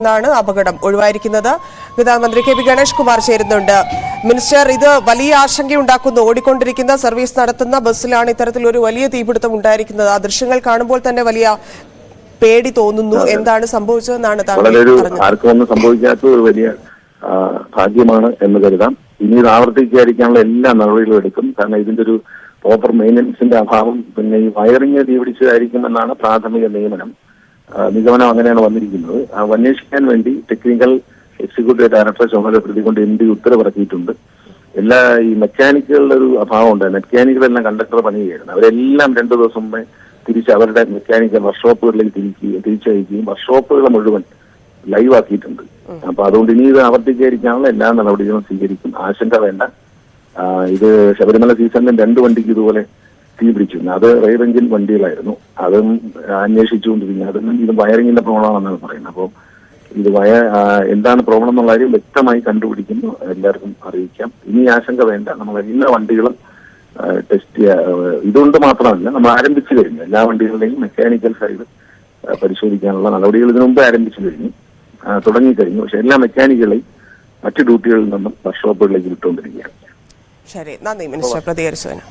ാണ് അപകടം ഒഴിവായിരിക്കുന്നത്. ഗതാഗത മന്ത്രി കെ പി ഗണേഷ് കുമാർ ചേരുന്നുണ്ട്. മിനിസ്റ്റർ, ഇത് വലിയ ആശങ്കയുണ്ടാക്കുന്നു. ഓടിക്കൊണ്ടിരിക്കുന്ന സർവീസ് നടത്തുന്ന ബസ്സിലാണ് ഇത്തരത്തിലൊരു വലിയ തീപിടുത്തം ഉണ്ടായിരിക്കുന്നത്. ആ ദൃശ്യങ്ങൾ കാണുമ്പോൾ തന്നെ വലിയ പേടി തോന്നുന്നു. എന്താണ് സംഭവിച്ചതെന്നാണ് താങ്കൾ പറഞ്ഞത്? ആർക്കും ഒന്നും സംഭവിക്കാത്ത ഒരു വലിയ ഭാഗ്യമാണ് എന്ന് കരുതാം. ഇനി ഇത് ആവർത്തിക്കാതിരിക്കാനുള്ള എല്ലാ നടപടികളും എടുക്കും. കാരണം ഇതിന്റെ ഒരു പ്രോപ്പർ മെയിൻ്റനൻസിന്റെ അഭാവം, പിന്നെ ഈ വയറിംഗ് തീപിടിച്ചതായിരിക്കുമെന്നാണ് പ്രാഥമിക നിഗമനം അങ്ങനെയാണ് വന്നിരിക്കുന്നത്. അന്വേഷിക്കാൻ വേണ്ടി ടെക്നിക്കൽ എക്സിക്യൂട്ടീവ് ഡയറക്ടറെ ചുമതലപ്പെടുത്തിക്കൊണ്ട് എംഡി ഉത്തരവിറക്കിയിട്ടുണ്ട്. എല്ലാ ഈ മെക്കാനിക്കുകളുടെ ഒരു അഭാവം ഉണ്ട്. മെക്കാനിക്കുകളെല്ലാം കണ്ടക്ടർ പണി ചെയ്യുന്നത്. അവരെല്ലാം 2 ദിവസം മുമ്പേ തിരിച്ച് അവരുടെ മെക്കാനിക്കൽ വർക്ക്ഷോപ്പുകളിലേക്ക് തിരിച്ചയക്കുകയും വർക്ക്ഷോപ്പുകൾ മുഴുവൻ ലൈവ് ആക്കിയിട്ടുണ്ട്. അപ്പൊ അതുകൊണ്ട് ഇനി ഇത് ആവർത്തിക്കാതിരിക്കാനുള്ള എല്ലാ നടപടികളും സ്വീകരിക്കും. ആശങ്ക വേണ്ട. ഇത് ശബരിമല സീസണിൽ 2 വണ്ടിക്ക് ഇതുപോലെ തീ പിടിച്ചിരുന്നു. അത് റെയർ എഞ്ചിൻ വണ്ടികളായിരുന്നു. അതും അന്വേഷിച്ചുകൊണ്ടിരിക്കുന്നത്. അതും ഇത് വയറിങ്ങിന്റെ പ്രോബ്ലം ആണെന്നാണ് പറയുന്നത്. അപ്പോൾ ഇത് എന്താണ് പ്രോബ്ലം എന്നുള്ള കാര്യം വ്യക്തമായി കണ്ടുപിടിക്കുന്നു. എല്ലാവർക്കും അറിയിക്കാം. ഇനി ആശങ്ക വേണ്ട. നമ്മൾ എല്ലാ വണ്ടികളും ടെസ്റ്റ് ഇതുകൊണ്ട് മാത്രമല്ല, നമ്മൾ ആരംഭിച്ചു കഴിഞ്ഞു. എല്ലാ വണ്ടികളുടെയും മെക്കാനിക്കൽ സൈഡ് പരിശോധിക്കാനുള്ള നടപടികൾ ഇതിനു മുമ്പ് ആരംഭിച്ചു കഴിഞ്ഞു, തുടങ്ങിക്കഴിഞ്ഞു. പക്ഷെ എല്ലാ മെക്കാനിക്കുകളെയും മറ്റു ഡ്യൂട്ടികളിൽ നിന്നും വർക്ക്ഷോപ്പുകളിലേക്ക് വിട്ടുകൊണ്ടിരിക്കുകയാണ്. ശരി, നന്ദി മിനിസ്റ്റർ പ്രതികരിച്ചതിന്.